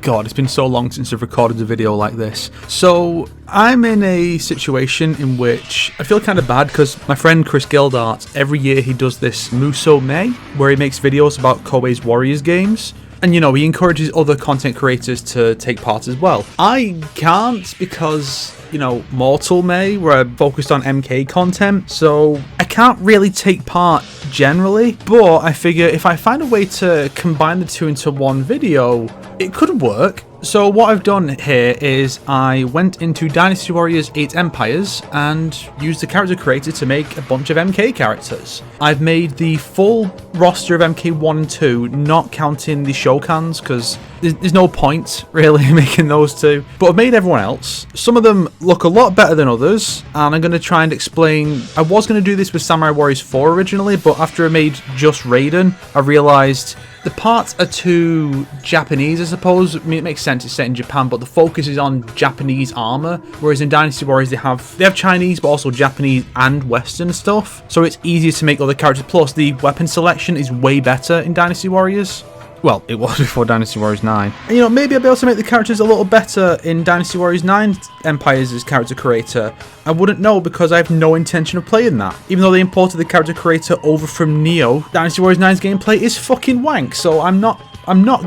God, it's been so long since I've recorded a video like this. So, I'm in a situation in which I feel kind of bad because my friend Chris Gildart, every year he does this Muso May, where he makes videos about Koei's Warriors games. And, you know, he encourages other content creators to take part as well. I can't because, you know, Mortal May, where I'm focused on MK content, so I can't really take part generally, but I figure if I find a way to combine the two into one video, it could work. So what I've done here is I went into Dynasty Warriors 8 Empires and used the character creator to make a bunch of MK characters. I've made the full roster of MK1 and 2, not counting the Shokans, because there's no point really making those two. But I've made everyone else. Some of them look a lot better than others, and I'm going to try and explain. I was going to do this with Samurai Warriors 4 originally, but after I made just Raiden, I realised the parts are too Japanese, I suppose. I mean, it makes sense, it's set in Japan, but the focus is on Japanese armor, whereas in Dynasty Warriors they have Chinese, but also Japanese and Western stuff. So it's easier to make other characters. Plus, the weapon selection is way better in Dynasty Warriors. Well, it was before Dynasty Warriors 9. And, you know, maybe I'll be able to make the characters a little better in Dynasty Warriors 9 Empires as character creator. I wouldn't know because I have no intention of playing that. Even though they imported the character creator over from Neo, Dynasty Warriors 9's gameplay is fucking wank, so I'm not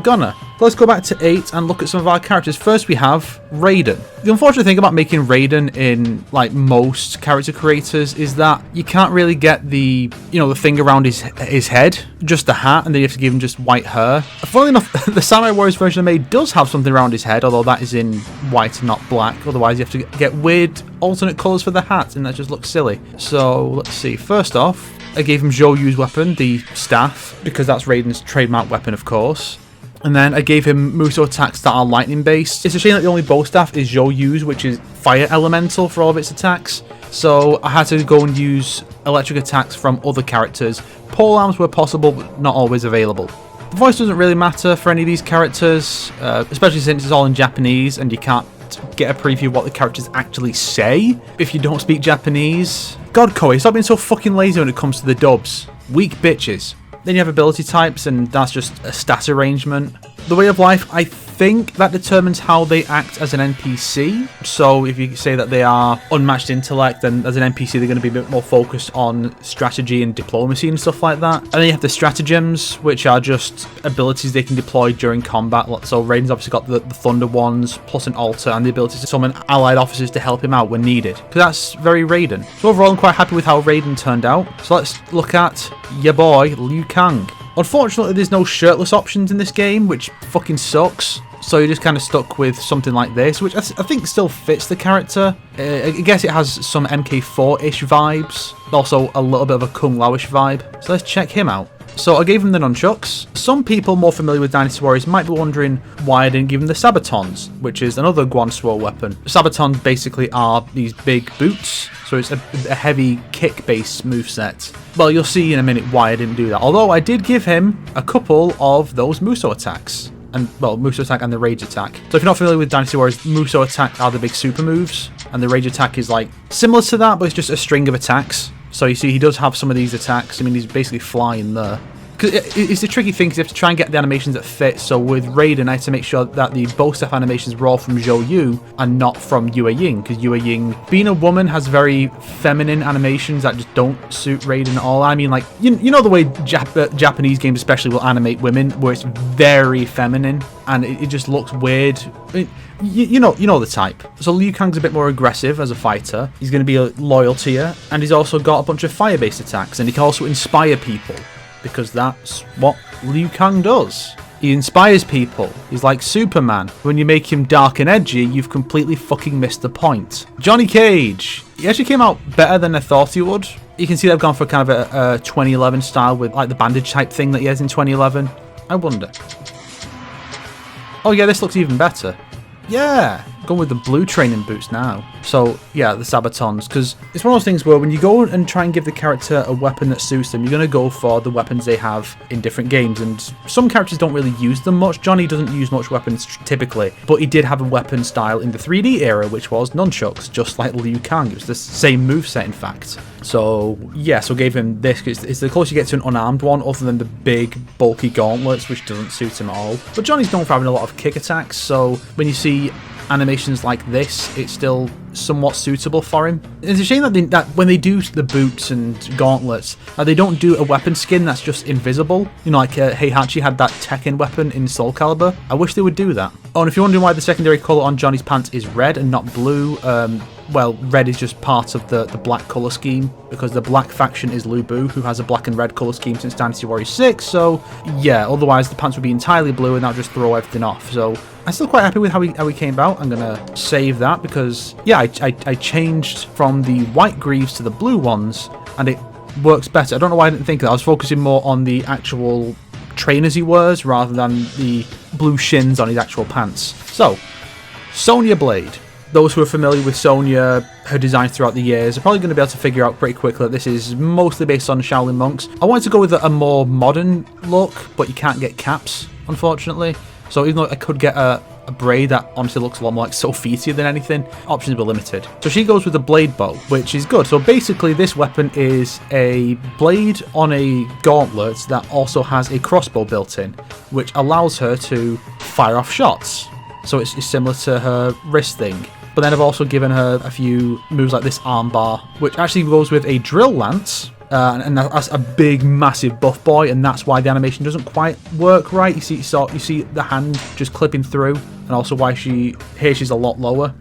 gonna. Let's go back to 8 and look at some of our characters. First we have Raiden. The unfortunate thing about making Raiden in like most character creators is that you can't really get the, you know, the thing around his head, just the hat, and then you have to give him just white hair. Funnily enough, the Samurai Warriors version I made does have something around his head, although that is in white and not black. Otherwise you have to get weird alternate colours for the hat, and that just looks silly. So let's see. First off, I gave him Zhou Yu's weapon, the staff, because that's Raiden's trademark weapon, of course. And then I gave him Muso attacks that are lightning based. It's a shame that the only bow staff is Zhou Yu's, which is fire elemental for all of its attacks. So I had to go and use electric attacks from other characters. Pole arms were possible, but not always available. The voice doesn't really matter for any of these characters, especially since it's all in Japanese and you can't get a preview of what the characters actually say if you don't speak Japanese. God, Koei, stop being so fucking lazy when it comes to the dubs. Weak bitches. Then you have ability types, and that's just a stat arrangement. The way of life, I think that determines how they act as an NPC. So if you say that they are unmatched intellect, then as an NPC they're going to be a bit more focused on strategy and diplomacy and stuff like that. And then you have the stratagems, which are just abilities they can deploy during combat. So Raiden's obviously got the Thunder Wands, plus an altar, and the ability to summon allied officers to help him out when needed. Because that's very Raiden. So overall I'm quite happy with how Raiden turned out. So let's look at your boy, Liu Kang. Unfortunately, there's no shirtless options in this game, which fucking sucks. So you're just kind of stuck with something like this, which I think still fits the character. I guess it has some MK4-ish vibes, also a little bit of a Kung Lao-ish vibe. So let's check him out. So I gave him the nunchucks. Some people more familiar with Dynasty Warriors might be wondering why I didn't give him the sabatons, which is another Guansuo weapon. Sabatons basically are these big boots, so it's a heavy kick-based moveset. Well, you'll see in a minute why I didn't do that, although I did give him a couple of those Muso attacks. And, well, Muso attack and the Rage attack. So if you're not familiar with Dynasty Warriors, Muso attack are the big super moves, and the Rage attack is like similar to that, but it's just a string of attacks. So you see he does have some of these attacks. I mean, he's basically flying there. Because it's the tricky thing, because you have to try and get the animations that fit. So with Raiden, I had to make sure that the bow staff animations were all from Zhou Yu and not from Yue Ying. Because Yue Ying, being a woman, has very feminine animations that just don't suit Raiden at all. I mean, like, you know the way Japanese games especially will animate women, where it's very feminine and it just looks weird. I mean, you know the type. So Liu Kang's a bit more aggressive as a fighter. He's going to be loyal to you, and he's also got a bunch of fire-based attacks, and he can also inspire people. Because that's what Liu Kang does. He inspires people. He's like Superman. When you make him dark and edgy, you've completely fucking missed the point. Johnny Cage. He actually came out better than I thought he would. You can see they've gone for kind of a 2011 style with like the bandage type thing that he has in 2011. I wonder. Oh yeah, this looks even better. Yeah, going with the blue training boots now. So yeah, the Sabatons, because it's one of those things where when you go and try and give the character a weapon that suits them, you're going to go for the weapons they have in different games, and some characters don't really use them much. Johnny doesn't use much weapons typically, but he did have a weapon style in the 3D era, which was nunchucks, just like Liu Kang. It was the same moveset, in fact. So yeah, so gave him this. It's the closest you get to an unarmed one, other than the big bulky gauntlets, which doesn't suit him at all. But Johnny's known for having a lot of kick attacks, so when you see animations like this, it's still somewhat suitable for him. It's a shame that when they do the boots and gauntlets, they don't do a weapon skin that's just invisible. You know, like Heihachi had that Tekken weapon in Soul Calibur. I wish they would do that. Oh, and if you're wondering why the secondary colour on Johnny's pants is red and not blue, well, red is just part of the black colour scheme, because the black faction is Lu Bu, who has a black and red colour scheme since Dynasty Warriors 6, so yeah, otherwise the pants would be entirely blue and that would just throw everything off. So I'm still quite happy with how he came about. I'm going to save that because, yeah, I changed from the white greaves to the blue ones, and it works better. I don't know why I didn't think of that. I was focusing more on the actual trainers he wears rather than the blue shins on his actual pants. So, Sonya Blade. Those who are familiar with Sonya, her designs throughout the years, are probably going to be able to figure out pretty quickly that this is mostly based on Shaolin Monks. I wanted to go with a more modern look, but you can't get caps, unfortunately. So even though I could get a braid that honestly looks a lot more like Sophia than anything, options were limited. So she goes with a blade bow, which is good. So basically this weapon is a blade on a gauntlet that also has a crossbow built in, which allows her to fire off shots. So it's similar to her wrist thing. But then I've also given her a few moves like this armbar, which actually goes with a drill lance. And that's a big, massive buff boy, and that's why the animation doesn't quite work right. You see the hand just clipping through, and also why she's a lot lower.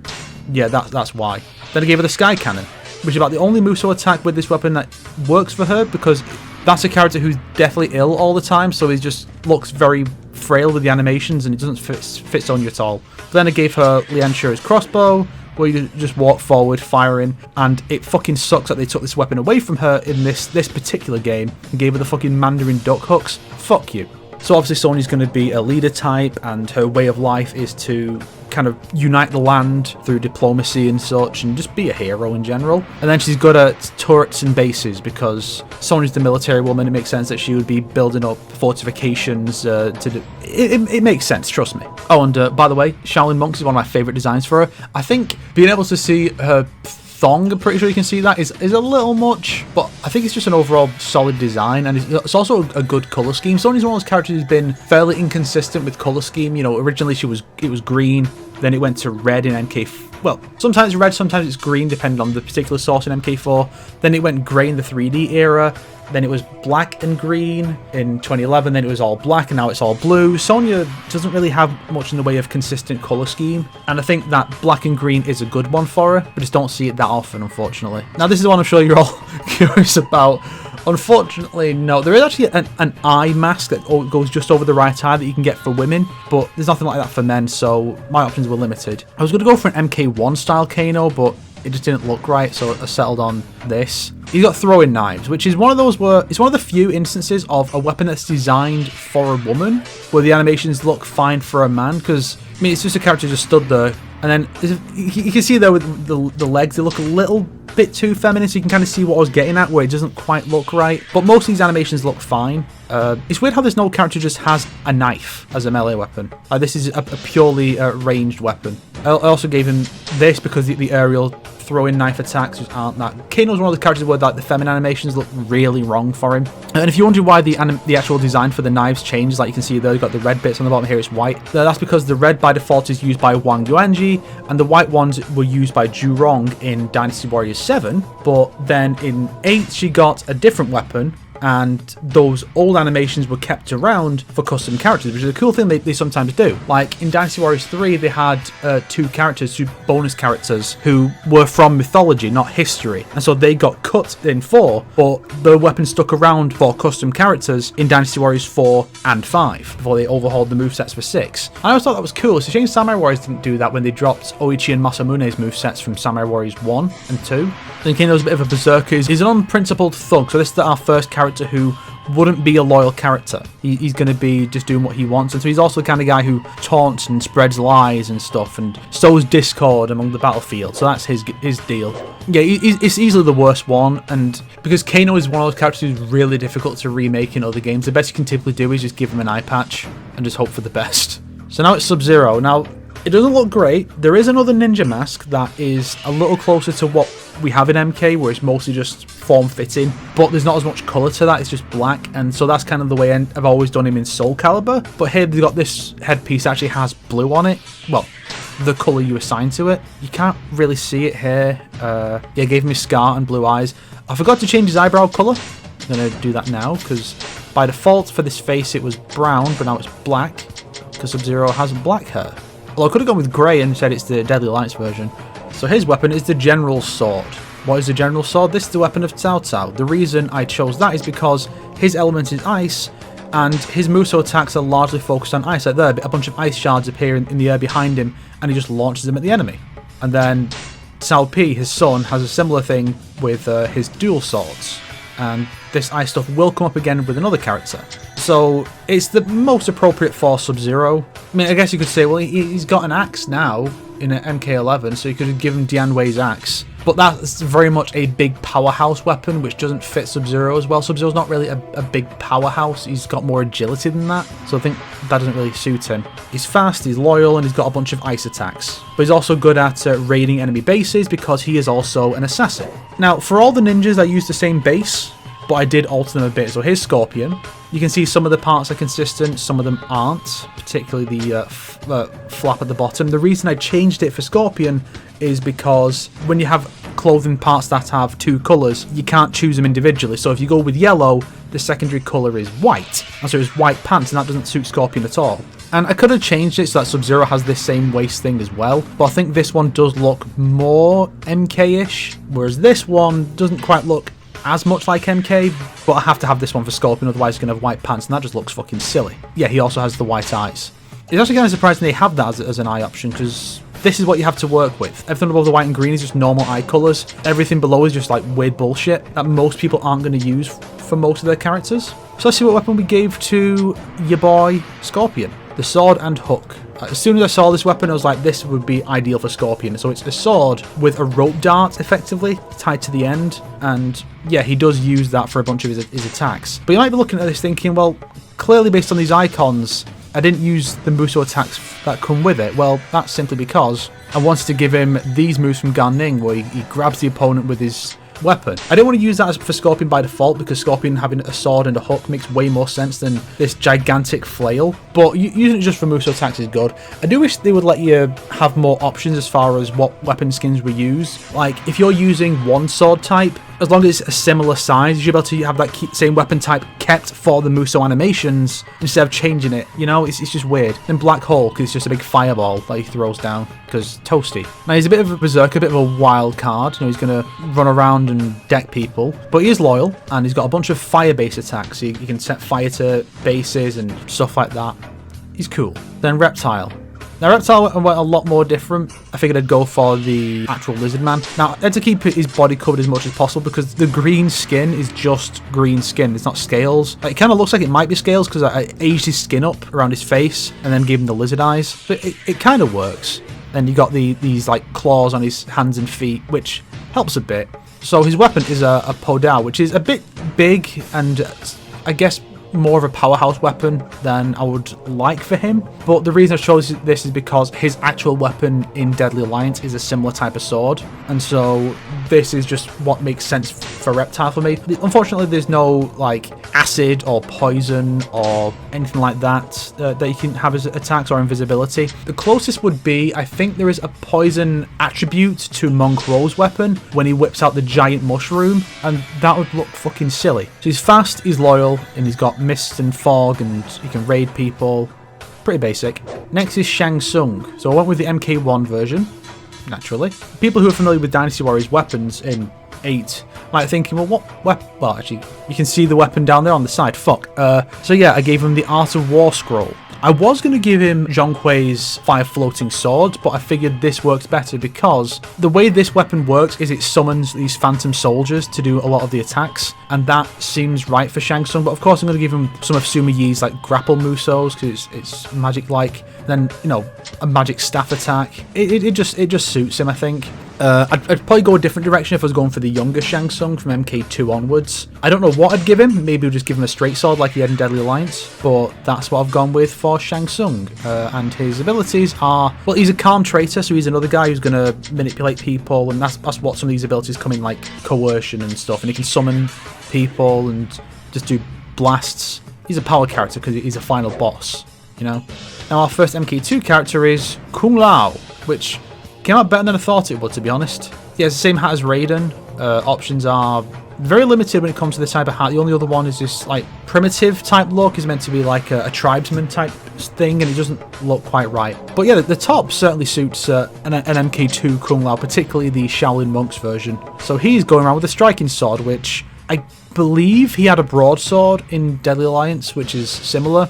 Yeah, that's why. Then I gave her the Sky Cannon, which is about the only Muso attack with this weapon that works for her, because that's a character who's deathly ill all the time, so he just looks very frail with the animations, and it doesn't fit Sonya at all. But then I gave her Lian Shure's crossbow, where you just walk forward, firing, and it fucking sucks that they took this weapon away from her in this particular game and gave her the fucking Mandarin duck hooks. Fuck you. So obviously Sonya's going to be a leader type, and her way of life is to kind of unite the land through diplomacy and such, and just be a hero in general. And then she's good at turrets and bases, because Sonya's the military woman. It makes sense that she would be building up fortifications it makes sense, trust me. Oh, and by the way, Shaolin Monks is one of my favourite designs for her. I think being able to see her thong, I'm pretty sure you can see that, is a little much, but I think it's just an overall solid design, and it's also a good colour scheme. Sonya's one of those characters who's been fairly inconsistent with colour scheme. You know, originally it was green, then it went to red in MK. Well, sometimes red, sometimes it's green, depending on the particular source in MK4. Then it went grey in the 3D era. Then it was black and green in 2011, then it was all black, and now it's all blue. Sonya doesn't really have much in the way of consistent colour scheme, and I think that black and green is a good one for her. I just don't see it that often, unfortunately. Now this is the one I'm sure you're all curious about. Unfortunately, no. There is actually an eye mask that goes just over the right eye that you can get for women, but there's nothing like that for men, so my options were limited. I was going to go for an MK1 style Kano, but it just didn't look right, so I settled on this. He's got throwing knives, which is one of those where it's one of the few instances of a weapon that's designed for a woman, where the animations look fine for a man, because, I mean, it's just a character just stood there, and then you can see there with the legs, they look a little bit too feminine, so you can kind of see what I was getting at, where it doesn't quite look right, but most of these animations look fine. It's weird how this no character just has a knife as a melee weapon. This is a purely ranged weapon. I also gave him this because the aerial throw-in knife attacks just aren't that. Kano's one of the characters where like the feminine animations look really wrong for him. And if you're wondering why the actual design for the knives changed, like you can see there, you've got the red bits on the bottom, here it's white. That's because the red by default is used by Wang Yuanji, and the white ones were used by Zhu Rong in Dynasty Warriors 7, but then in 8 she got a different weapon, and those old animations were kept around for custom characters, which is a cool thing they sometimes do. Like in Dynasty Warriors 3, they had two bonus characters who were from mythology, not history, and so they got cut in 4, but the weapon stuck around for custom characters in Dynasty Warriors 4 and 5 before they overhauled the movesets for 6. I always thought that was cool. It's a shame Samurai Warriors didn't do that when they dropped Oichi and Masamune's movesets from Samurai Warriors 1 and 2. Then Kano's a bit of a berserker. He's an unprincipled thug, so this is our first character who wouldn't be a loyal character. He's going to be just doing what he wants. And so he's also the kind of guy who taunts and spreads lies and stuff and sows discord among the battlefield. So that's his deal. Yeah, it's easily the worst one. And because Kano is one of those characters who's really difficult to remake in other games, the best you can typically do is just give him an eye patch and just hope for the best. So now it's Sub-Zero. Now, it doesn't look great. There is another ninja mask that is a little closer to what we have in MK, where it's mostly just form-fitting, but there's not as much colour to that, it's just black, and so that's kind of the way I've always done him in Soul Calibur. But here they've got this headpiece that actually has blue on it, well, the colour you assign to it. You can't really see it here. Yeah, gave him his scar and blue eyes. I forgot to change his eyebrow colour. I'm going to do that now, because by default for this face it was brown, but now it's black, because Sub-Zero has black hair. Well, I could have gone with grey and said it's the Deadly Alliance version. So his weapon is the General's Sword. What is the General's Sword? This is the weapon of Cao Cao. The reason I chose that is because his element is ice, and his Muso attacks are largely focused on ice. Like there, a bunch of ice shards appear in the air behind him, and he just launches them at the enemy. And then Cao Pi, his son, has a similar thing with his dual swords. And this ice stuff will come up again with another character. So it's the most appropriate for Sub-Zero. I mean, I guess you could say, well, he's got an axe now in an MK11, so you could give him Dian Wei's axe. But that's very much a big powerhouse weapon, which doesn't fit Sub-Zero as well. Sub-Zero's not really a big powerhouse. He's got more agility than that, so I think that doesn't really suit him. He's fast, he's loyal, and he's got a bunch of ice attacks. But he's also good at raiding enemy bases because he is also an assassin. Now, for all the ninjas, I used the same base, but I did alter them a bit. So here's Scorpion. You can see some of the parts are consistent, some of them aren't, particularly the flap at the bottom. The reason I changed it for Scorpion is because when you have clothing parts that have two colours, you can't choose them individually. So if you go with yellow, the secondary colour is white. And so it's white pants, and that doesn't suit Scorpion at all. And I could have changed it so that Sub-Zero has this same waist thing as well, but I think this one does look more MK-ish, whereas this one doesn't quite look as much like MK, but I have to have this one for Scorpion, otherwise he's going to have white pants, and that just looks fucking silly. Yeah, he also has the white eyes. It's actually kind of surprising they have that as an eye option, because this is what you have to work with. Everything above the white and green is just normal eye colours. Everything below is just like weird bullshit that most people aren't going to use for most of their characters. So let's see what weapon we gave to your boy Scorpion. The sword and hook. As soon as I saw this weapon, I was like, this would be ideal for Scorpion. So it's a sword with a rope dart, effectively, tied to the end. And yeah, he does use that for a bunch of his attacks. But you might be looking at this thinking, well, clearly based on these icons, I didn't use the Muso attacks that come with it. Well, that's simply because I wanted to give him these moves from Gan Ning, where he grabs the opponent with his weapon. I didn't want to use that for Scorpion by default, because Scorpion having a sword and a hook makes way more sense than this gigantic flail, but using it just for Muso attacks is good. I do wish they would let you have more options as far as what weapon skins we use. Like, if you're using one sword type, as long as it's a similar size, you should be able to have that same weapon type kept for the Muso animations instead of changing it. You know, it's just weird. Then Black Hulk is just a big fireball that he throws down, because toasty. Now, he's a bit of a berserker, a bit of a wild card. You know, he's going to run around and deck people, but he is loyal, and he's got a bunch of fire-based attacks. So you can set fire to bases and stuff like that. He's cool. Then Reptile. Now, Reptile went a lot more different. I figured I'd go for the actual Lizard Man. Now, I had to keep his body covered as much as possible, because the green skin is just green skin. It's not scales. It kind of looks like it might be scales, because I aged his skin up around his face and then gave him the lizard eyes. But it kind of works. Then you got these like claws on his hands and feet, which helps a bit. So his weapon is a Podao, which is a bit big and I guess more of a powerhouse weapon than I would like for him. But the reason I chose this is because his actual weapon in Deadly Alliance is a similar type of sword. And so this is just what makes sense for Reptile for me. Unfortunately, there's no like acid or poison or anything like that that you can have as attacks, or invisibility. The closest would be, I think there is a poison attribute to Monk Ro's weapon when he whips out the giant mushroom, and that would look fucking silly. So he's fast, he's loyal, and he's got mist and fog, and he can raid people. Pretty basic. Next is Shang Tsung. So I went with the MK1 version, naturally. People who are familiar with Dynasty Warriors weapons in 8. Like thinking, well, what weapon? Well, actually, you can see the weapon down there on the side. Fuck. So yeah, I gave him the Art of War scroll. I was going to give him Zhong Kui's 5 floating swords, but I figured this works better because the way this weapon works is it summons these phantom soldiers to do a lot of the attacks, and that seems right for Shang Tsung. But of course I'm going to give him some of Suma Yi's like grapple musos because it's magic-like. Then, you know, a magic staff attack. It just suits him, I think. I'd probably go a different direction if I was going for the younger Shang Tsung from MK2 onwards. I don't know what I'd give him. Maybe we'll just give him a straight sword like he had in Deadly Alliance. But that's what I've gone with for Shang Tsung. And his abilities are... Well, he's a calm traitor, so he's another guy who's going to manipulate people. And that's what some of these abilities come in, like coercion and stuff. And he can summon people and just do blasts. He's a power character because he's a final boss, you know? Now, our first MK2 character is Kung Lao, which... came out better than I thought it would, to be honest. He has the same hat as Raiden. Options are very limited when it comes to this type of hat. The only other one is this like primitive type look. Is meant to be like a tribesman type thing, and it doesn't look quite right. But yeah, the top certainly suits an MK2 Kung Lao, particularly the Shaolin Monks version. So he's going around with a striking sword, which I believe he had a broadsword in Deadly Alliance, which is similar.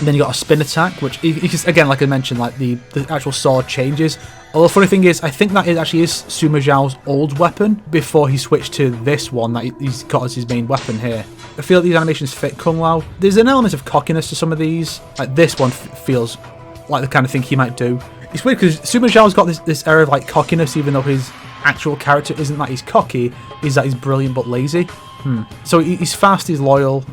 Then you got a spin attack, which, again, like I mentioned, like the actual sword changes. Although the funny thing is, I think that it actually is Sima Zhao's old weapon before he switched to this one that he's got as his main weapon here. I feel like these animations fit Kung Lao. There's an element of cockiness to some of these. Like this one feels like the kind of thing he might do. It's weird because Sima Zhao's got this air of like cockiness, even though his actual character isn't that he's cocky, is that he's brilliant but lazy. So he's fast, he's loyal,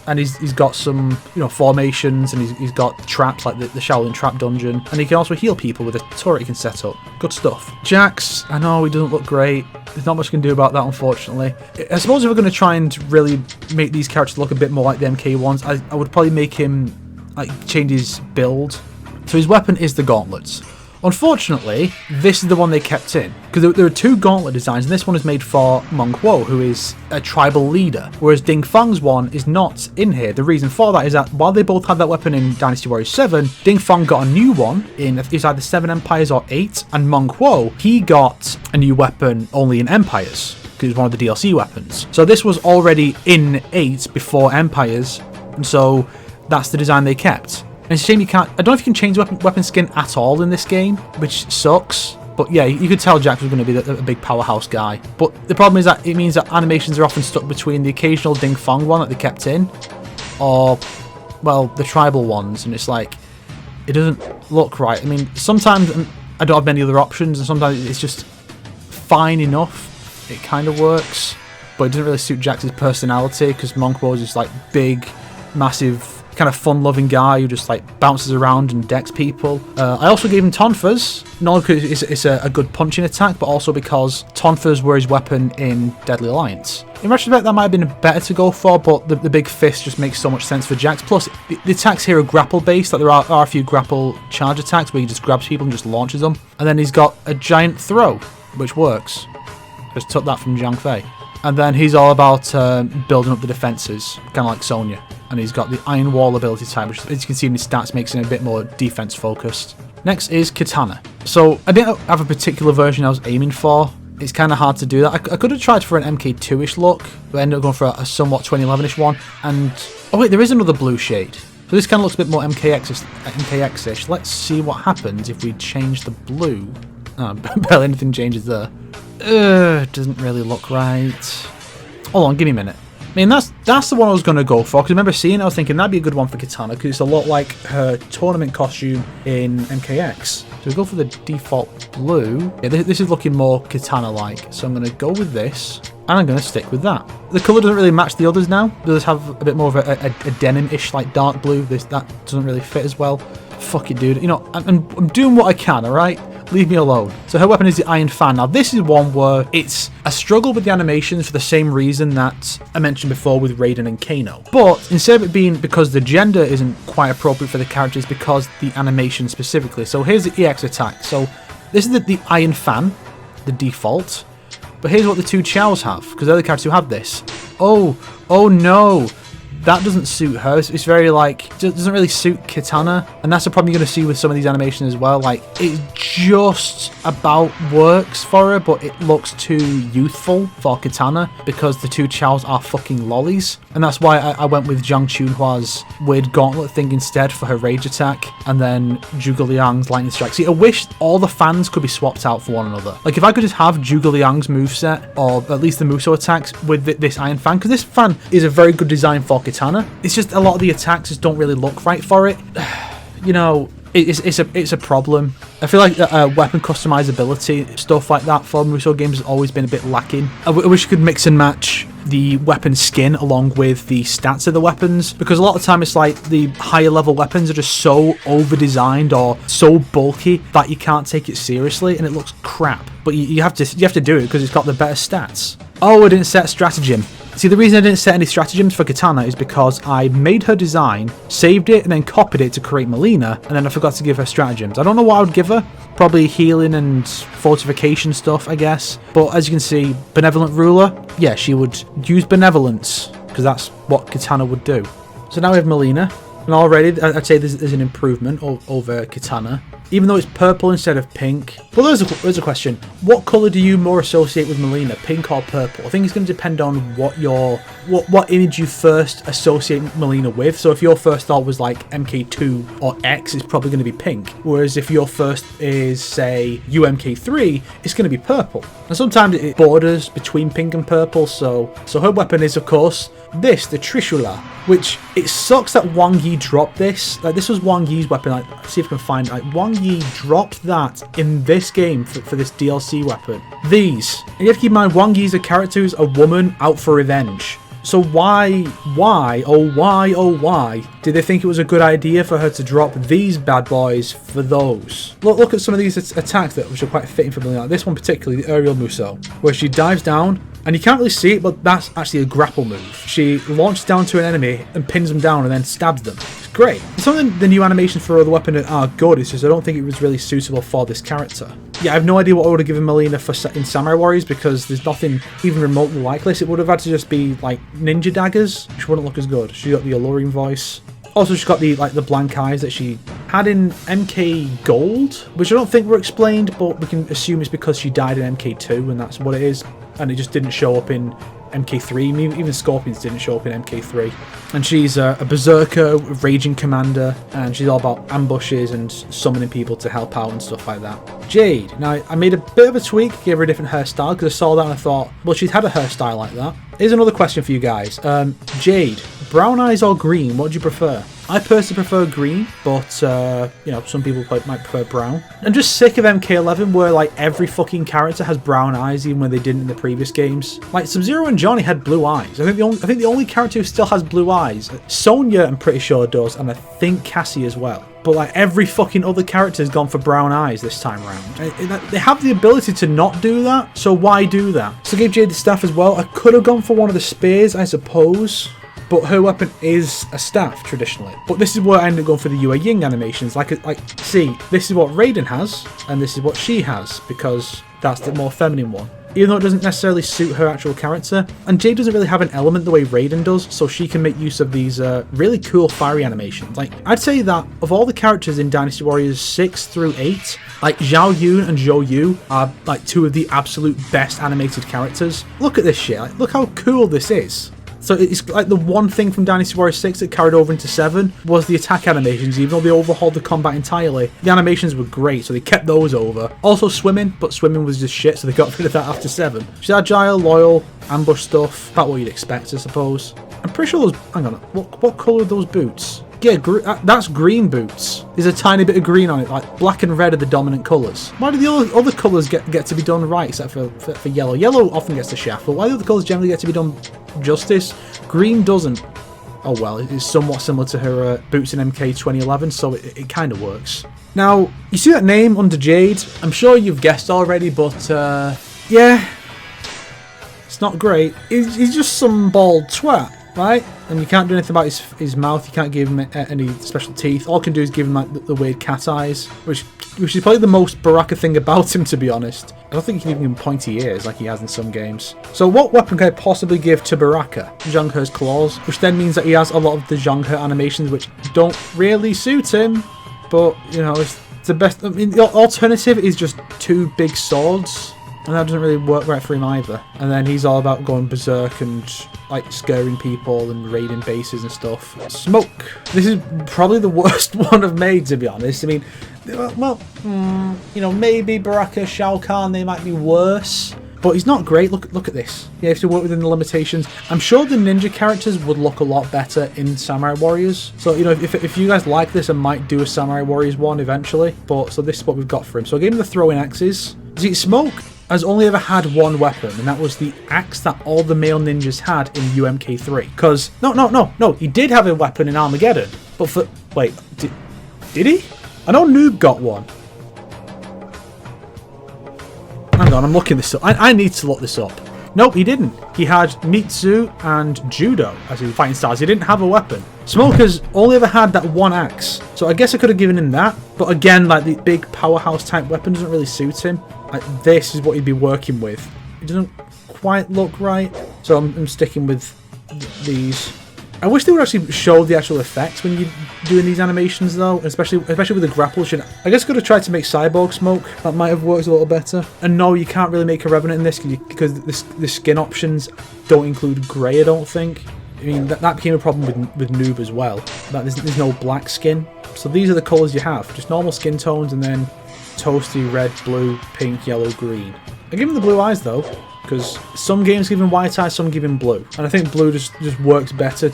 and he's got some, you know, formations, and he's got traps like the Shaolin Trap Dungeon, and he can also heal people with a turret he can set up. Good stuff. Jax, I know he doesn't look great. There's not much you can do about that, unfortunately. I suppose if we're going to try and really make these characters look a bit more like the MK ones, I would probably make him like change his build. So his weapon is the gauntlets. Unfortunately, this is the one they kept in, because there are 2 gauntlet designs, and this one is made for Meng Huo, who is a tribal leader, whereas Ding Feng's one is not in here. The reason for that is that while they both had that weapon in Dynasty Warriors 7, Ding Feng got a new one in it's either 7 Empires or 8, and Meng Huo, he got a new weapon only in Empires, because it was one of the DLC weapons. So this was already in 8 before Empires, and so that's the design they kept. And it's a shame you can't... I don't know if you can change weapon skin at all in this game, which sucks. But yeah, you could tell Jax was going to be a big powerhouse guy. But the problem is that it means that animations are often stuck between the occasional Ding Feng one that they kept in, or, well, the tribal ones. And it's like, it doesn't look right. I mean, sometimes I don't have many other options, and sometimes it's just fine enough. It kind of works, but it doesn't really suit Jax's personality, because Meng Huo is just like big, massive... kind of fun-loving guy who just like bounces around and decks people. I also gave him Tonfas, not only because it's a good punching attack, but also because Tonfas were his weapon in Deadly Alliance. In retrospect, that might have been better to go for, but the big fist just makes so much sense for Jax. Plus, the attacks here are grapple-based. Like there are a few grapple charge attacks where he just grabs people and just launches them. And then he's got a giant throw, which works. Just took that from Zhang Fei. And then he's all about building up the defences, kind of like Sonya. And he's got the Iron Wall ability type, which, as you can see in his stats, makes him a bit more defense focused. Next is Katana. So I didn't have a particular version I was aiming for. It's kind of hard to do that. I could have tried for an MK2-ish look, but I ended up going for a somewhat 2011-ish one. And oh wait, there is another blue shade. So this kind of looks a bit more MKX-ish. Let's see what happens if we change the blue. Oh, barely anything changes there. Doesn't really look right. Hold on, give me a minute. I mean, that's the one I was going to go for, because I remember seeing it, I was thinking that'd be a good one for Katana, because it's a lot like her tournament costume in MKX. So we go for the default blue. Yeah, this is looking more Katana-like, so I'm going to go with this, and I'm going to stick with that. The colour doesn't really match the others now. The others have a bit more of a denim-ish, like dark blue. That doesn't really fit as well. Fuck it, dude. You know, I'm doing what I can, alright? Leave me alone. So her weapon is the Iron Fan. Now this is one where it's a struggle with the animations for the same reason that I mentioned before with Raiden and Kano. But instead of it being because the gender isn't quite appropriate for the characters, because the animation specifically. So here's the EX attack. So this is the Iron Fan, the default. But here's what the 2 Chows have, because they're the characters who have this. Oh no. that doesn't suit her. It's very like, doesn't really suit Kitana, and that's the problem you're going to see with some of these animations as well. Like, it just about works for her, but it looks too youthful for Kitana because the two Chows are fucking lollies, and that's why I went with Zhang Chunhua's weird gauntlet thing instead for her rage attack, and then Zhuge Liang's lightning strike. See, I wish all the fans could be swapped out for one another. Like, if I could just have Zhuge Liang's moveset, or at least the Musou attacks, with this Iron Fan, because this fan is a very good design for Kitana. It's just a lot of the attacks just don't really look right for it. You know, it's a problem. I feel like weapon customizability, stuff like that for Musou games has always been a bit lacking. I wish you could mix and match the weapon skin along with the stats of the weapons, because a lot of the time it's like the higher level weapons are just so over designed or so bulky that you can't take it seriously and it looks crap. But you have to do it because it's got the better stats. Oh, I didn't set stratagem. See, the reason I didn't set any stratagems for Kitana is because I made her design, saved it, and then copied it to create Melina, and then I forgot to give her stratagems. I don't know what I would give her. Probably healing and fortification stuff, I guess. But as you can see, Benevolent Ruler, yeah, she would use Benevolence, because that's what Kitana would do. So now we have Melina, and already I'd say there's an improvement over Kitana, even though it's purple instead of pink. Well, there's a question. What colour do you more associate with Melina, pink or purple? I think it's going to depend on what image you first associate Melina with. So if your first thought was like MK2 or X, it's probably going to be pink. Whereas if your first is, say, UMK3, it's going to be purple. And sometimes it borders between pink and purple. So her weapon is, of course, the Trishula, which it sucks that Wang Yi dropped this. Like, this was Wang Yi's weapon. Like, let's see if I can find it. Like, Wang Yi dropped that in this game for this DLC weapon. These. And you have to keep in mind, Wang Yi's a character who's a woman out for revenge. So why did they think it was a good idea for her to drop these bad boys for those? Look at some of these attacks which are quite fitting for Melina. Like this one particularly, the Aerial Musou, where she dives down, and you can't really see it, but that's actually a grapple move. She launches down to an enemy and pins them down and then stabs them. It's great. Some of the new animations for the weapon are good, it's just I don't think it was really suitable for this character. Yeah, I have no idea what I would have given Melina in Samurai Warriors, because there's nothing even remotely like this. It would have had to just be like ninja daggers, which wouldn't look as good. She got the alluring voice. Also, she's got the blank eyes that she had in MK Gold, which I don't think were explained, but we can assume it's because she died in MK2, and that's what it is. And it just didn't show up in MK3. Even Scorpions didn't show up in MK3. And she's a berserker, raging commander, and she's all about ambushes and summoning people to help out and stuff like that. Jade. Now, I made a bit of a tweak, gave her a different hairstyle, because I saw that and I thought, well, she's had a hairstyle like that. Here's another question for you guys. Jade, brown eyes or green? What do you prefer? I personally prefer green, but, you know, some people might prefer brown. I'm just sick of MK11 where, like, every fucking character has brown eyes, even when they didn't in the previous games. Like, Sub-Zero and Johnny had blue eyes. I think the only character who still has blue eyes, Sonya, I'm pretty sure does, and I think Cassie as well. But, like, every fucking other character has gone for brown eyes this time around. They have the ability to not do that, so why do that? So I gave Jade the staff as well. I could have gone for one of the spears, I suppose, but her weapon is a staff traditionally. But this is where I ended up going for the Yue Ying animations. Like, see, this is what Raiden has, and this is what she has, because that's the more feminine one. Even though it doesn't necessarily suit her actual character. And Jade doesn't really have an element the way Raiden does, so she can make use of these really cool fiery animations. Like, I'd say that of all the characters in Dynasty Warriors 6 through 8, like, Zhao Yun and Zhou Yu are, like, two of the absolute best animated characters. Look at this shit. Like, look how cool this is. So it's like the one thing from Dynasty Warriors 6 that carried over into 7 was the attack animations. Even though they overhauled the combat entirely, the animations were great, so they kept those over. Also swimming, but swimming was just shit, so they got rid of that after 7. She's agile, loyal, ambush stuff, about what you'd expect, I suppose. I'm pretty sure those... Hang on, what colour are those boots? Yeah, that's green boots. There's a tiny bit of green on it, like black and red are the dominant colours. Why do the other colours get to be done right, except for yellow? Yellow often gets the shaft, but why do the colours generally get to be done justice? Green doesn't. Oh well, it's somewhat similar to her boots in MK 2011, so it kind of works. Now, you see that name under Jade? I'm sure you've guessed already, but yeah, it's not great. He's just some bald twat. Right? And you can't do anything about his mouth, you can't give him any special teeth. All you can do is give him like the weird cat eyes, which which is probably the most Baraka thing about him, to be honest. I don't think he can even give him pointy ears like he has in some games. So what weapon can I possibly give to Baraka? Zhang He's claws, which then means that he has a lot of the Zhang He animations, which don't really suit him. But, you know, it's the best. I mean, the alternative is just 2 big swords. And that doesn't really work right for him either. And then he's all about going berserk and like scaring people and raiding bases and stuff. Smoke. This is probably the worst one I've made, to be honest. I mean, well, you know, maybe Baraka, Shao Kahn, they might be worse. But he's not great. Look at this. You have to work within the limitations. I'm sure the ninja characters would look a lot better in Samurai Warriors. So, you know, if you guys like this, I might do a Samurai Warriors one eventually. But so this is what we've got for him. So I gave him the throwing axes. See, Smoke has only ever had one weapon, and that was the axe that all the male ninjas had in UMK3. Because, no, he did have a weapon in Armageddon. But for, wait, did he? I know Noob got one. Hang on, I'm looking this up. I need to look this up. Nope, he didn't. He had Mitsu and Judo as his fighting styles. He didn't have a weapon. Smoke has only ever had that one axe. So I guess I could have given him that. But again, like the big powerhouse type weapon doesn't really suit him. Like this is what he'd be working with. It doesn't quite look right. So I'm sticking with these. I wish they would actually show the actual effects when you're doing these animations, though, especially with the grapple. I guess I could have tried to make Cyborg Smoke. That might have worked a little better. And no, you can't really make a Revenant in this because the skin options don't include grey, I don't think. I mean, that became a problem with Noob as well. That there's no black skin. So these are the colours you have. Just normal skin tones and then toasty red, blue, pink, yellow, green. I give him the blue eyes, though. Because some games give him white eyes, some give him blue, and I think blue just works better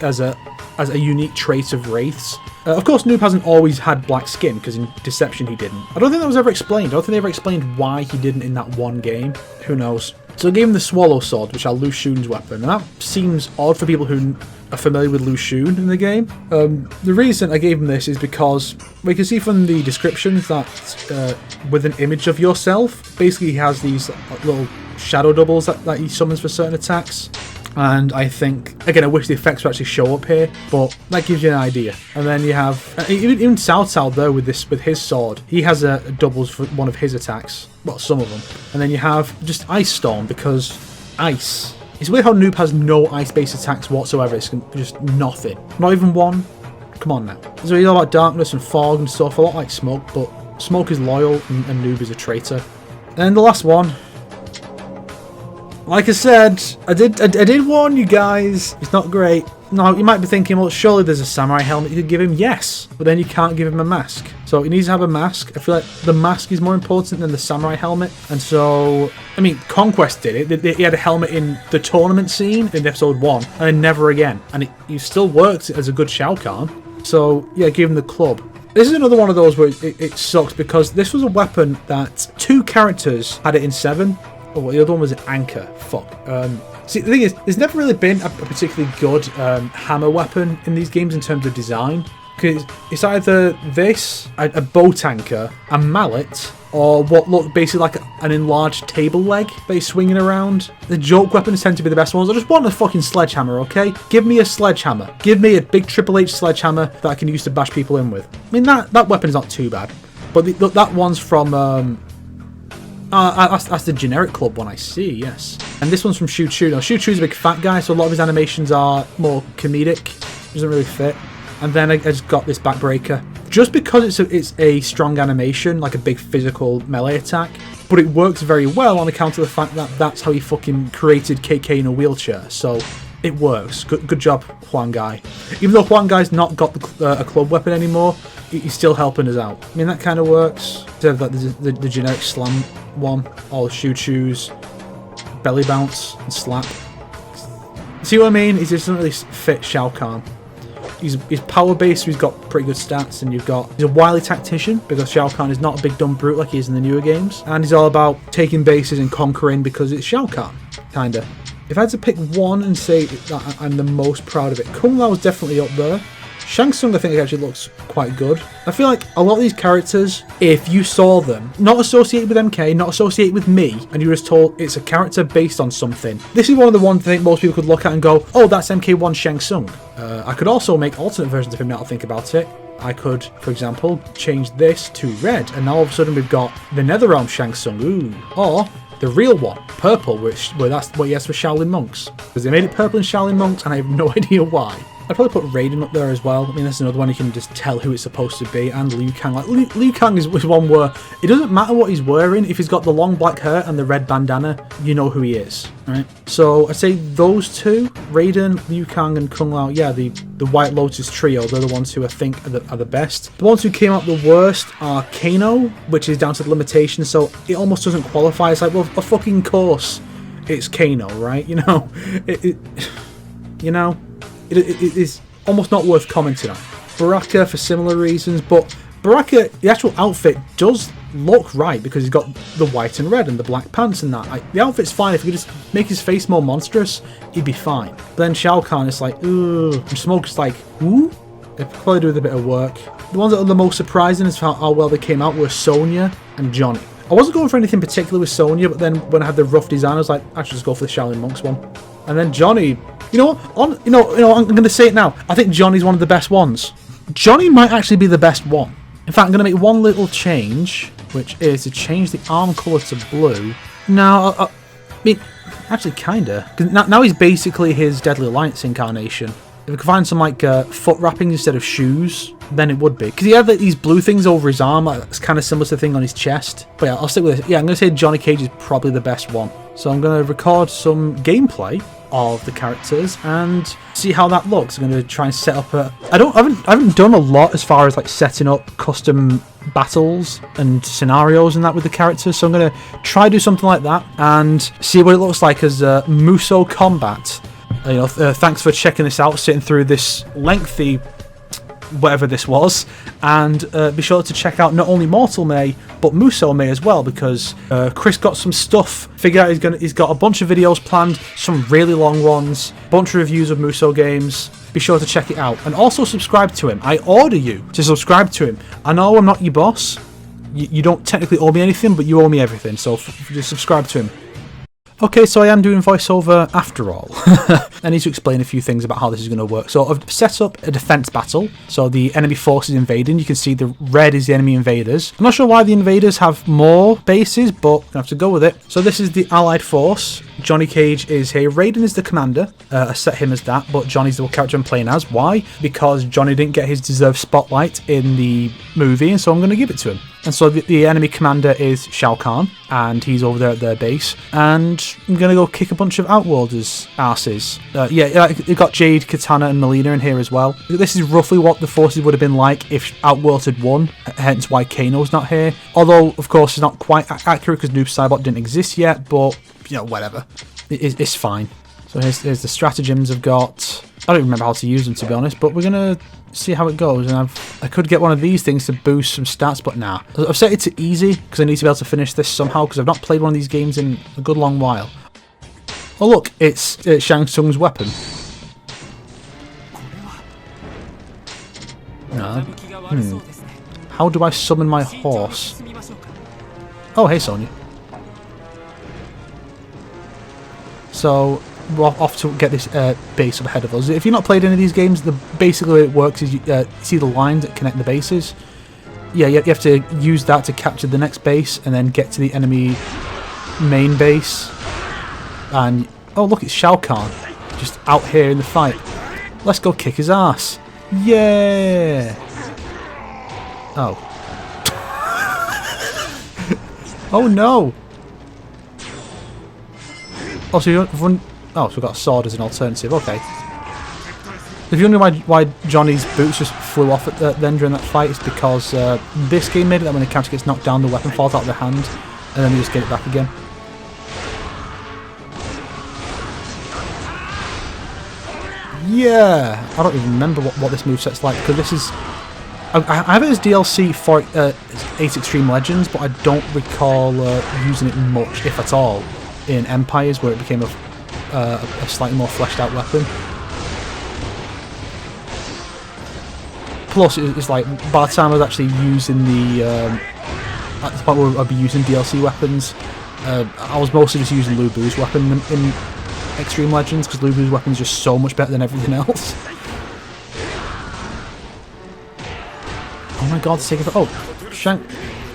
as a unique trait of wraiths. Of course, Noob hasn't always had black skin because in Deception he didn't. I don't think that was ever explained. I don't think they ever explained why he didn't in that one game. Who knows? So I gave him the Swallow Sword, which are Lu Xun's weapon, and that seems odd for people who are familiar with Lu Xun in the game. The reason I gave him this is because we can see from the descriptions that with an image of yourself, basically he has these little shadow doubles that he summons for certain attacks. And I think, again, I wish the effects would actually show up here, but that gives you an idea. And then you have, even Cao Cao though, with his sword, he has a doubles for one of his attacks. Well, some of them. And then you have just Ice Storm, because ice. It's weird how Noob has no ice-based attacks whatsoever. It's just nothing. Not even one. Come on now. So he's all about darkness and fog and stuff, a lot like Smoke, but Smoke is loyal and Noob is a traitor. And the last one. Like I said, I did warn you guys. It's not great. Now, you might be thinking, well, surely there's a samurai helmet you could give him. Yes, but then you can't give him a mask. So he needs to have a mask. I feel like the mask is more important than the samurai helmet. And so, I mean, Conquest did it. He had a helmet in the tournament scene in episode 1, and then never again. And it still worked as a good Shao Kahn. So, yeah, give him the club. This is another one of those where it sucks, because this was a weapon that 2 characters had it in 7. Oh, well, the other one was an anchor. Fuck. See, the thing is, there's never really been a particularly good hammer weapon in these games in terms of design. Because it's either this, a boat anchor, a mallet, or what look basically like an enlarged table leg that he's swinging around. The joke weapons tend to be the best ones. I just want a fucking sledgehammer, okay? Give me a sledgehammer. Give me a big Triple H sledgehammer that I can use to bash people in with. I mean, that weapon's not too bad. But that one's from... that's the generic club one I see, yes. And this one's from Shu Chu. Now, Shu Chu's a big fat guy, so a lot of his animations are more comedic. Doesn't really fit. And then I just got this backbreaker. Just because it's a strong animation, like a big physical melee attack, but it works very well on account of the fact that that's how he fucking created KK in a wheelchair. So it works. Good job, Huang Gai. Even though Huang Gai's not got a club weapon anymore, he's still helping us out. I mean, that kind of works. Instead of like the generic slam one, all Shu Chu's belly bounce and slap. See what I mean? He just doesn't really fit Shao Kahn. He's power based, so he's got pretty good stats, and he's a wily tactician because Shao Kahn is not a big dumb brute like he is in the newer games, and he's all about taking bases and conquering because it's Shao Kahn, kinda. If I had to pick one and say that I'm the most proud of it, Kung Lao is definitely up there. Shang Tsung I think actually looks quite good. I feel like a lot of these characters, if you saw them, not associated with MK, not associated with me, and you were just told it's a character based on something, this is one of the ones I think most people could look at and go, oh, that's MK1 Shang Tsung. I could also make alternate versions of him now to think about it. I could, for example, change this to red, and now all of a sudden we've got the Netherrealm Shang Tsung, ooh, or the real one, purple, well, that's what he has for Shaolin Monks, because they made it purple in Shaolin Monks, and I have no idea why. I'd probably put Raiden up there as well. I mean, that's another one you can just tell who it's supposed to be. And Liu Kang. Like, Liu Kang is one where it doesn't matter what he's wearing. If he's got the long black hair and the red bandana, you know who he is, right? So I'd say those two, Raiden, Liu Kang, and Kung Lao, yeah, the White Lotus trio, they're the ones who I think are the best. The ones who came out the worst are Kano, which is down to the limitation, so it almost doesn't qualify. It's like, well, of fucking course, it's Kano, right? You know, it is almost not worth commenting on. Baraka for similar reasons, but Baraka, the actual outfit does look right because he's got the white and red and the black pants and that. Like, the outfit's fine. If you could just make his face more monstrous, he'd be fine. But then Shao Kahn is like, ooh, and Smoke's like, ooh? They probably do with a bit of work. The ones that are the most surprising is how well they came out were Sonya and Johnny. I wasn't going for anything particular with Sonya, but then when I had the rough design, I was like, I should just go for the Shaolin Monks one. And then Johnny, you know what? I'm going to say it now. I think Johnny's one of the best ones. Johnny might actually be the best one. In fact, I'm going to make one little change, which is to change the arm colour to blue. Now, I mean, actually, kinda. Now he's basically his Deadly Alliance incarnation. If we could find some like foot wrappings instead of shoes, then it would be. Because he had these blue things over his arm, it's kind of similar to the thing on his chest. But yeah, I'll stick with it. Yeah, I'm going to say Johnny Cage is probably the best one. So I'm going to record some gameplay of the characters and see how that looks. I'm going to try and set up I haven't done a lot as far as like setting up custom battles and scenarios and that with the characters, so I'm going to try do something like that and see what it looks like as Musou Kombat. Thanks for checking this out, sitting through this lengthy whatever this was, and be sure to check out not only Mortal May but Musou May as well, because Chris got some stuff figured out. He's got a bunch of videos planned, some really long ones, bunch of reviews of Musou games. Be sure to check it out and also subscribe to him. I order you to subscribe to him. I know I'm not your boss, you don't technically owe me anything, but you owe me everything, so just subscribe to him. Okay, so I am doing voiceover after all. I need to explain a few things about how this is going to work. So I've set up a defense battle. So the enemy force is invading. You can see the red is the enemy invaders. I'm not sure why the invaders have more bases, but I have to go with it. So this is the allied force. Johnny Cage is here. Raiden is the commander. I set him as that, but Johnny's the character I'm playing as. Why? Because Johnny didn't get his deserved spotlight in the movie, and so I'm going to give it to him. And so the enemy commander is Shao Kahn, and he's over there at their base. And I'm going to go kick a bunch of Outworlders' asses. You've got Jade, Katana, and Melina in here as well. This is roughly what the forces would have been like if Outworld had won, hence why Kano's not here. Although, of course, it's not quite accurate because Noob Saibot didn't exist yet, but, whatever. It's fine. So here's the stratagems I've got. I don't remember how to use them, to be honest, but we're going to see how it goes. And I could get one of these things to boost some stats, but nah. I've set it to easy because I need to be able to finish this somehow, because I've not played one of these games in a good long while. Oh look, it's Shang Tsung's weapon. No. How do I summon my horse? Oh, hey Sonya. So we're off to get this base up ahead of us. If you've not played any of these games, basically the way it works is you see the lines that connect the bases. Yeah, you have to use that to capture the next base and then get to the enemy main base. And oh look, it's Shao Kahn just out here in the fight. Let's go kick his ass. Yeah. Oh. Oh no. Oh, so so we've got a sword as an alternative. Okay. If you wonder why Johnny's boots just flew off then during that fight, it's because this game made it that when the character gets knocked down, the weapon falls out of their hand, and then they just get it back again. Yeah, I don't even remember what this moveset's like, because this is... I have it as DLC for 8 Extreme Legends, but I don't recall using it much, if at all, in Empires, where it became a slightly more fleshed out weapon. Plus, it's like, by the time I was actually using at the point where I'd be using DLC weapons, I was mostly just using Lu Bu's weapon in Extreme Legends, because Lu Bu's weapon is just so much better than everything else. my god, it's taking... Oh, Shang...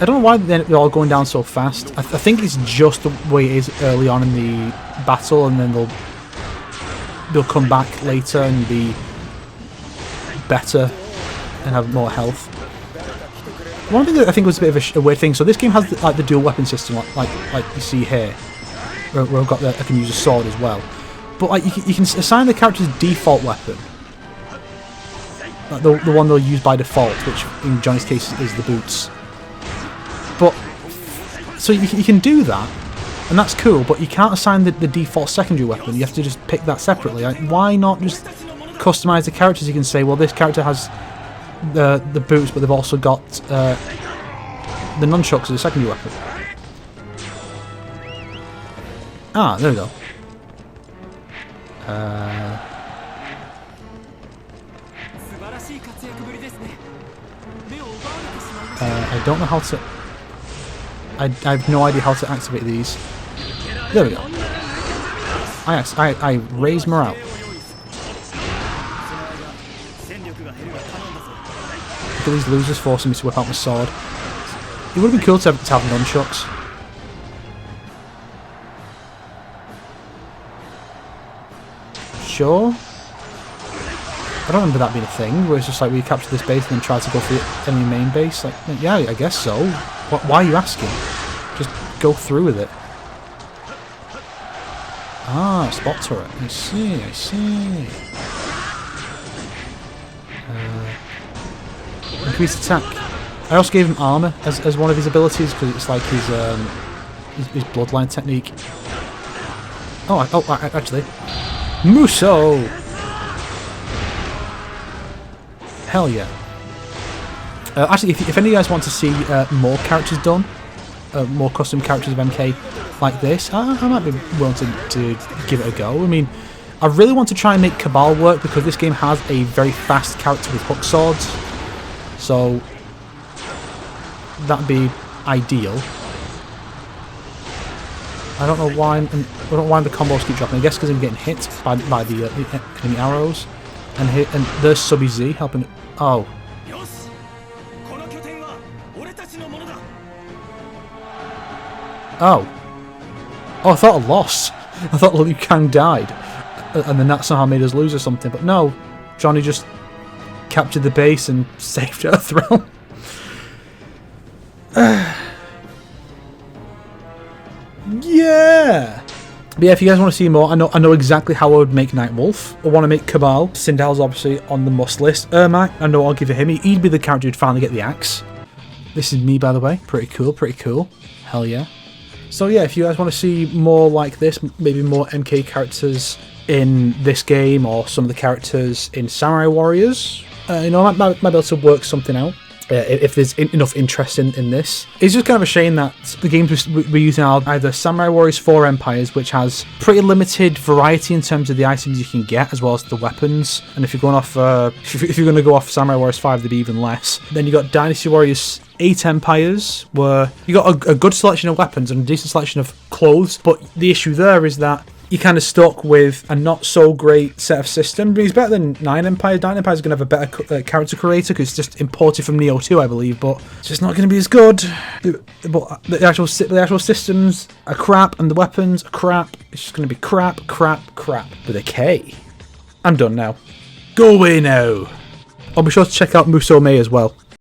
I don't know why they're all going down so fast. I think it's just the way it is early on in the battle, and then they'll come back later and be better and have more health. One thing that I think was a bit of a weird thing. So this game has like the dual weapon system, like you see here, where I've got I can use a sword as well. But like you can assign the character's default weapon, like the one they'll use by default, which in Johnny's case is the boots. But so you can do that, and that's cool. But you can't assign the default secondary weapon. You have to just pick that separately. Like, why not just customize the characters? You can say, well, this character has the boots, but they've also got the nunchucks as a secondary weapon. Ah, there we go. I don't know how to... I have no idea how to activate these. There we go. I raise morale. Look at these losers forcing me to whip out my sword. It would have been cool to have nunchucks. Sure. I don't remember that being a thing, where it's just like we capture this base and then try to go for the enemy main base. Like, yeah, I guess so. Why are you asking? Just go through with it. Ah, spot turret. I see, I see. Increased attack. I also gave him armor as one of his abilities because it's like his bloodline technique. Oh, actually, Muso. Hell yeah. Actually, if any of you guys want to see more characters done, more custom characters of MK like this, I might be willing to give it a go. I mean, I really want to try and make Cabal work because this game has a very fast character with hook swords, so that'd be ideal. I don't know why the combos keep dropping. I guess because I'm getting hit by the enemy arrows, and there's Subby Z helping. Oh. Oh, I thought I lost. I thought Liu Kang died, and then that somehow made us lose or something. But no, Johnny just captured the base and saved her throne. Yeah. But yeah, if you guys want to see more, I know exactly how I would make Nightwolf. I want to make Cabal. Sindel's obviously on the must list. Ermac, I know I'll give it him. He'd be the character who'd finally get the axe. This is me, by the way. Pretty cool, pretty cool. Hell yeah. So yeah, if you guys want to see more like this, maybe more MK characters in this game, or some of the characters in Samurai Warriors, I might be able to work something out. If there's enough interest in this. It's just kind of a shame that the games we're using are either Samurai Warriors 4 Empires, which has pretty limited variety in terms of the items you can get, as well as the weapons. And if you're going off, if you're going to go off Samurai Warriors 5, there'd be even less. Then you got Dynasty Warriors 8 Empires, where you got a good selection of weapons and a decent selection of clothes. But the issue there is that you're kind of stuck with a not so great set of systems. But it's better than 9 Empires. 9 Empires is going to have a better character creator because it's just imported from Neo 2, I believe. But it's just not going to be as good. But the actual systems are crap, and the weapons are crap. It's just going to be crap, crap, crap. With a K. I'm done now. Go away now. I'll be sure to check out Muso Mei as well.